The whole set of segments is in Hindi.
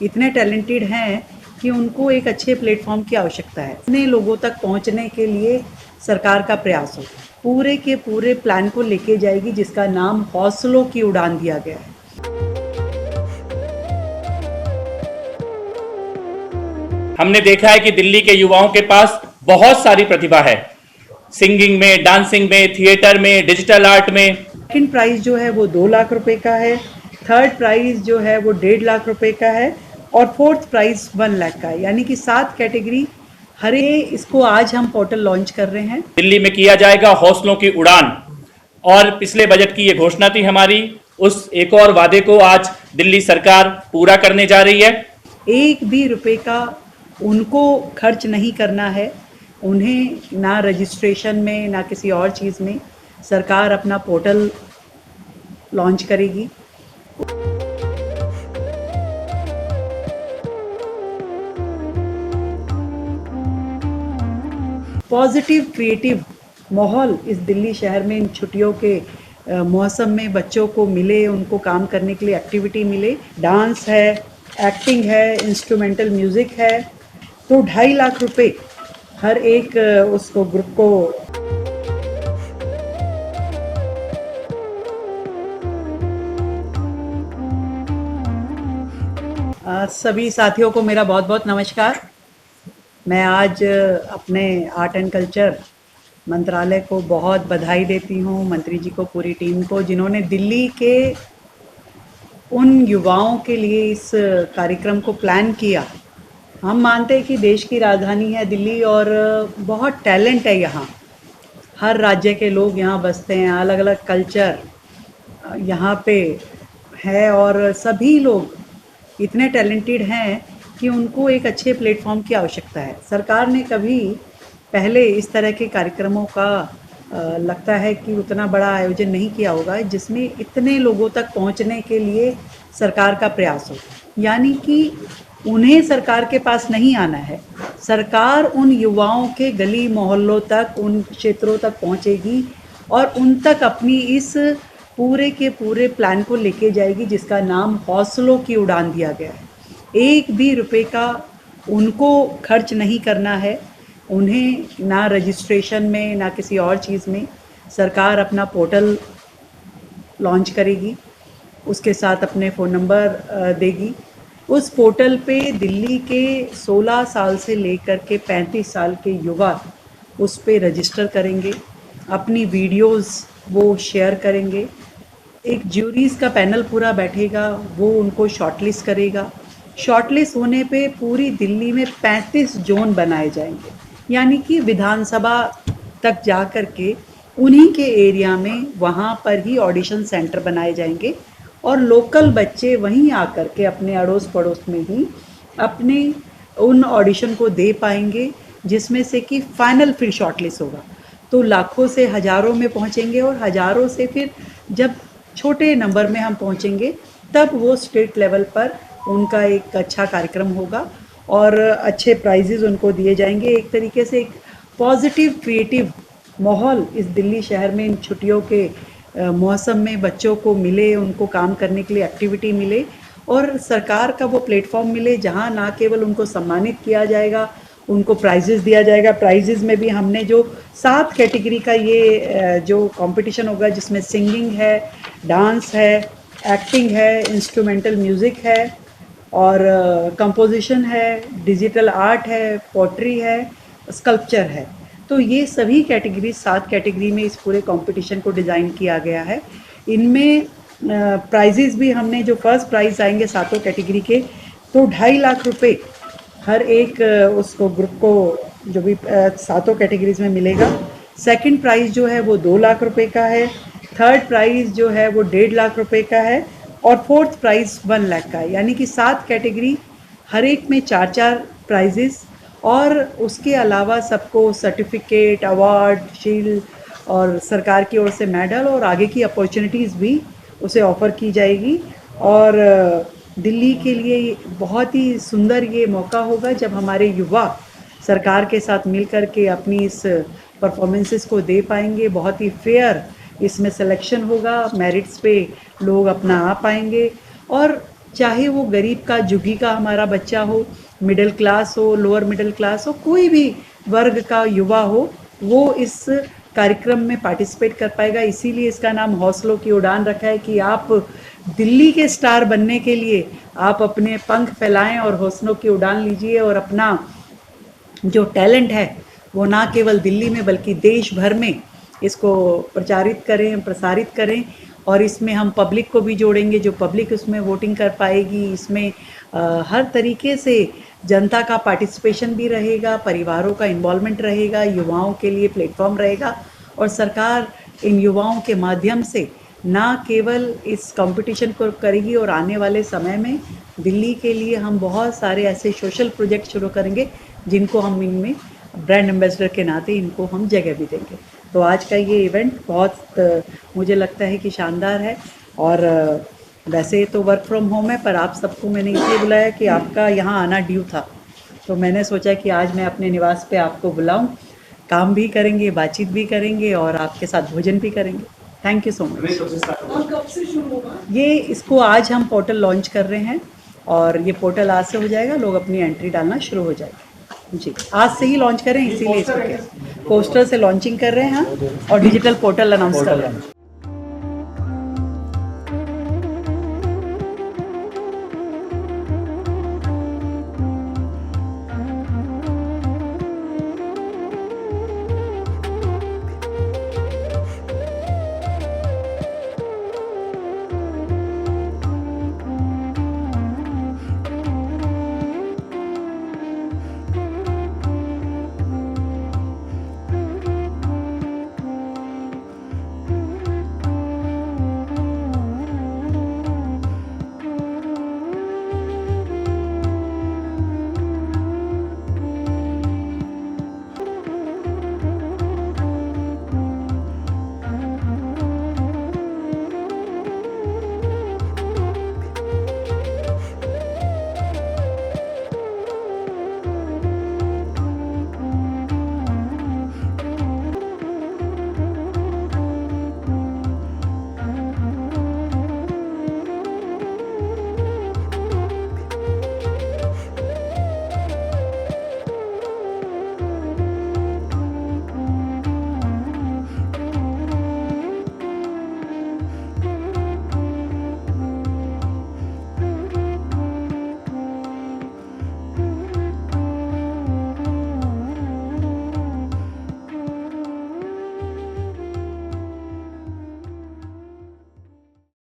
इतने टैलेंटेड हैं कि उनको एक अच्छे प्लेटफॉर्म की आवश्यकता है। इतने लोगों तक पहुंचने के लिए सरकार का प्रयास हो, पूरे के पूरे प्लान को लेके जाएगी जिसका नाम हौसलों की उड़ान दिया गया है। हमने देखा है कि दिल्ली के युवाओं के पास बहुत सारी प्रतिभा है, सिंगिंग में, डांसिंग में, थिएटर में, डिजिटल आर्ट में। सेकंड प्राइज जो है वो 2 लाख रुपए का है, थर्ड प्राइज जो है वो 1.5 लाख रुपए का है और फोर्थ प्राइज 1 लाख का है, यानी कि 7 कैटेगरी। इसको आज हम पोर्टल लॉन्च कर रहे हैं। दिल्ली में किया जाएगा हौसलों की उड़ान, और पिछले बजट की ये घोषणा थी हमारी, उस एक और वादे को आज दिल्ली सरकार पूरा करने जा रही है। एक भी रुपए का उनको खर्च नहीं करना है, उन्हें ना रजिस्ट्रेशन में ना किसी और चीज़ में। सरकार अपना पोर्टल लॉन्च करेगी। पॉजिटिव क्रिएटिव माहौल इस दिल्ली शहर में इन छुट्टियों के मौसम में बच्चों को मिले, उनको काम करने के लिए एक्टिविटी मिले। डांस है, एक्टिंग है, इंस्ट्रूमेंटल म्यूज़िक है। तो 2.5 लाख रुपए हर एक उसको ग्रुप को। सभी साथियों को मेरा बहुत बहुत नमस्कार। मैं आज अपने आर्ट एंड कल्चर मंत्रालय को बहुत बधाई देती हूँ, मंत्री जी को, पूरी टीम को, जिन्होंने दिल्ली के उन युवाओं के लिए इस कार्यक्रम को प्लान किया। हम मानते हैं कि देश की राजधानी है दिल्ली और बहुत टैलेंट है यहाँ। हर राज्य के लोग यहाँ बसते हैं, अलग अलग कल्चर यहाँ पे है और सभी लोग इतने टैलेंटेड हैं कि उनको एक अच्छे प्लेटफॉर्म की आवश्यकता है। सरकार ने कभी पहले इस तरह के कार्यक्रमों का लगता है कि उतना बड़ा आयोजन नहीं किया होगा जिसमें इतने लोगों तक पहुंचने के लिए सरकार का प्रयास हो। यानी कि उन्हें सरकार के पास नहीं आना है, सरकार उन युवाओं के गली मोहल्लों तक, उन क्षेत्रों तक पहुंचेगी और उन तक अपनी इस पूरे के पूरे प्लान को लेके जाएगी जिसका नाम हौसलों की उड़ान दिया गया है। एक भी रुपए का उनको खर्च नहीं करना है, उन्हें ना रजिस्ट्रेशन में ना किसी और चीज़ में। सरकार अपना पोर्टल लॉन्च करेगी, उसके साथ अपने फ़ोन नंबर देगी। उस पोर्टल पे दिल्ली के 16 साल से लेकर के 35 साल के युवा उस पे रजिस्टर करेंगे, अपनी वीडियोस वो शेयर करेंगे। एक ज्यूरीज़ का पैनल पूरा बैठेगा, वो उनको शॉर्टलिस्ट करेगा। शॉर्टलिस्ट होने पे पूरी दिल्ली में 35 जोन बनाए जाएंगे, यानी कि विधानसभा तक जा कर के उन्हीं के एरिया में वहाँ पर ही ऑडिशन सेंटर बनाए जाएंगे और लोकल बच्चे वहीं आकर के अपने अड़ोस पड़ोस में ही अपने उन ऑडिशन को दे पाएंगे, जिसमें से कि फाइनल फिर शॉर्टलिस्ट होगा। तो लाखों से हज़ारों में पहुँचेंगे और हज़ारों से फिर जब छोटे नंबर में हम पहुँचेंगे तब वो स्टेट लेवल पर उनका एक अच्छा कार्यक्रम होगा और अच्छे प्राइजेज़ उनको दिए जाएंगे। एक तरीके से एक पॉजिटिव क्रिएटिव माहौल इस दिल्ली शहर में इन छुट्टियों के मौसम में बच्चों को मिले, उनको काम करने के लिए एक्टिविटी मिले और सरकार का वो प्लेटफॉर्म मिले जहाँ ना केवल उनको सम्मानित किया जाएगा, उनको प्राइजेज़ दिया जाएगा। प्राइजेज़ में भी हमने जो 7 कैटेगरी का ये जो कंपटीशन होगा, जिसमें सिंगिंग है, डांस है, एक्टिंग है, इंस्ट्रूमेंटल म्यूज़िक है और कंपोजिशन है, डिजिटल आर्ट है, पोट्री है, स्कल्पचर है। तो ये सभी कैटेगरी 7 कैटेगरी में इस पूरे कंपटीशन को डिज़ाइन किया गया है। इनमें प्राइजेज़ भी हमने, जो फर्स्ट प्राइज़ आएंगे सातों कैटेगरी के, तो 2.5 लाख रुपए हर एक उसको ग्रुप को जो भी सातों कैटेगरीज में मिलेगा। सेकंड प्राइज़ जो है वो 2 लाख रुपए का है, थर्ड प्राइज़ जो है वो 1.5 लाख रुपए का है और फोर्थ प्राइज़ 1 लाख का है, यानी कि 7 कैटेगरी, हर एक में 4-4 प्राइजेस और उसके अलावा सबको सर्टिफिकेट, अवार्ड, शील्ड और सरकार की ओर से मेडल और आगे की अपॉर्चुनिटीज़ भी उसे ऑफ़र की जाएगी। और दिल्ली के लिए बहुत ही सुंदर ये मौका होगा जब हमारे युवा सरकार के साथ मिल कर के अपनी इस परफॉर्मेंसेस को दे पाएंगे। बहुत ही फेयर इसमें सिलेक्शन होगा, मेरिट्स पे लोग अपना आ पाएंगे और चाहे वो गरीब का झुग्गी का हमारा बच्चा हो, मिडिल क्लास हो, लोअर मिडिल क्लास हो, कोई भी वर्ग का युवा हो, वो इस कार्यक्रम में पार्टिसिपेट कर पाएगा। इसीलिए इसका नाम हौसलों की उड़ान रखा है कि आप दिल्ली के स्टार बनने के लिए आप अपने पंख फैलाएं और हौसलों की उड़ान लीजिए और अपना जो टैलेंट है वो ना केवल दिल्ली में बल्कि देश भर में इसको प्रचारित करें, प्रसारित करें। और इसमें हम पब्लिक को भी जोड़ेंगे, जो पब्लिक उसमें वोटिंग कर पाएगी। इसमें हर तरीके से जनता का पार्टिसिपेशन भी रहेगा, परिवारों का इन्वॉल्वमेंट रहेगा, युवाओं के लिए प्लेटफॉर्म रहेगा। और सरकार इन युवाओं के माध्यम से ना केवल इस कंपटीशन को करेगी और आने वाले समय में दिल्ली के लिए हम बहुत सारे ऐसे सोशल प्रोजेक्ट शुरू करेंगे जिनको हम इनमें ब्रांड एम्बेसडर के नाते इनको हम जगह भी देंगे। तो आज का ये इवेंट बहुत मुझे लगता है कि शानदार है। और वैसे तो वर्क फ्रॉम होम है, पर आप सबको मैंने इसलिए बुलाया कि आपका यहाँ आना ड्यू था, तो मैंने सोचा कि आज मैं अपने निवास पे आपको बुलाऊं। काम भी करेंगे, बातचीत भी करेंगे और आपके साथ भोजन भी करेंगे। Thank you so much. और कब से शुरू होगा? ये इसको आज हम पोर्टल लॉन्च कर रहे हैं और ये पोर्टल आज से हो जाएगा, लोग अपनी एंट्री डालना शुरू हो जाएगा। जी, आज से ही लॉन्च करें, इसीलिए इसको पोस्टर से लॉन्चिंग कर रहे हैं हम और डिजिटल पोर्टल अनाउंस कर रहे हैं।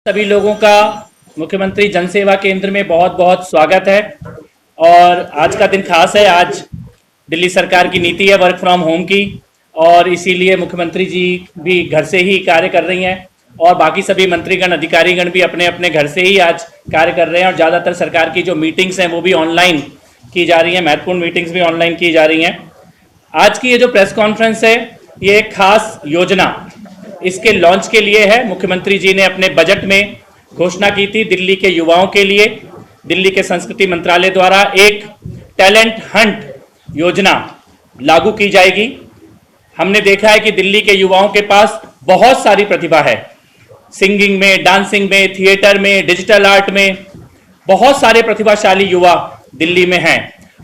सभी लोगों का मुख्यमंत्री जन सेवा केंद्र में बहुत बहुत स्वागत है। और आज का दिन खास है। आज दिल्ली सरकार की नीति है वर्क फ्रॉम होम की, और इसीलिए मुख्यमंत्री जी भी घर से ही कार्य कर रही हैं और बाकी सभी मंत्रीगण अधिकारीगण भी अपने अपने घर से ही आज कार्य कर रहे हैं। और ज़्यादातर सरकार की जो मीटिंग्स हैं वो भी ऑनलाइन की जा रही हैं, महत्वपूर्ण मीटिंग्स भी ऑनलाइन की जा रही हैं। आज की ये जो प्रेस कॉन्फ्रेंस है ये एक खास योजना इसके लॉन्च के लिए है। मुख्यमंत्री जी ने अपने बजट में घोषणा की थी दिल्ली के युवाओं के लिए दिल्ली के संस्कृति मंत्रालय द्वारा एक टैलेंट हंट योजना लागू की जाएगी। हमने देखा है कि दिल्ली के युवाओं के पास बहुत सारी प्रतिभा है, सिंगिंग में, डांसिंग में, थिएटर में, डिजिटल आर्ट में। बहुत सारे प्रतिभाशाली युवा दिल्ली में हैं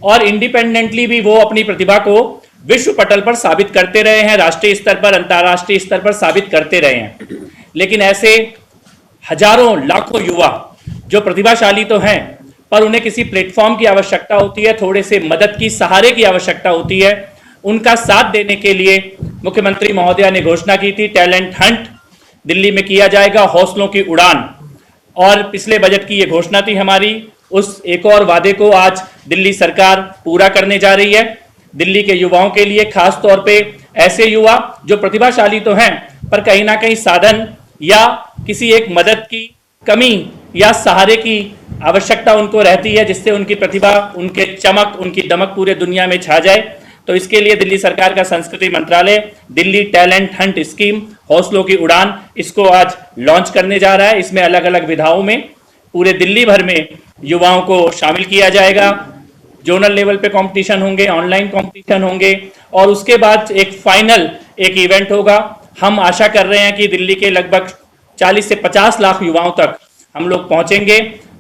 और इंडिपेंडेंटली भी वो अपनी प्रतिभा को विश्व पटल पर साबित करते रहे हैं, राष्ट्रीय स्तर पर, अंतर्राष्ट्रीय स्तर पर साबित करते रहे हैं। लेकिन ऐसे हजारों लाखों युवा जो प्रतिभाशाली तो हैं पर उन्हें किसी प्लेटफॉर्म की आवश्यकता होती है, थोड़े से मदद की, सहारे की आवश्यकता होती है। उनका साथ देने के लिए मुख्यमंत्री महोदया ने घोषणा की थी टैलेंट हंट दिल्ली में किया जाएगा, हौसलों की उड़ान। और पिछले बजट की ये घोषणा थी हमारी, उस एक और वादे को आज दिल्ली सरकार पूरा करने जा रही है। दिल्ली के युवाओं के लिए, खास तौर पे ऐसे युवा जो प्रतिभाशाली तो हैं पर कहीं ना कहीं साधन या किसी एक मदद की कमी या सहारे की आवश्यकता उनको रहती है, जिससे उनकी प्रतिभा, उनके चमक, उनकी दमक पूरे दुनिया में छा जाए। तो इसके लिए दिल्ली सरकार का संस्कृति मंत्रालय दिल्ली टैलेंट हंट स्कीम, हौसलों की उड़ान, इसको आज लॉन्च करने जा रहा है। इसमें अलग अलग विधाओं में पूरे दिल्ली भर में युवाओं को शामिल किया जाएगा। जोनल लेवल पे कंपटीशन होंगे, ऑनलाइन कंपटीशन होंगे और उसके बाद एक फाइनल एक इवेंट होगा। हम आशा कर रहे हैं कि दिल्ली के लगभग 40 से 50 लाख युवाओं तक हम लोग पहुंचेंगे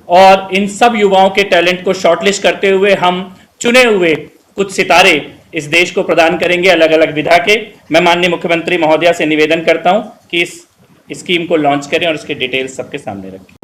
और इन सब युवाओं के टैलेंट को शॉर्टलिस्ट करते हुए हम चुने हुए कुछ सितारे इस देश को प्रदान करेंगे अलग अलग विधा के। मैं माननीय मुख्यमंत्री महोदया से निवेदन करता हूं कि इस स्कीम को लॉन्च करें और इसके डिटेल्स सबके सामने रखें।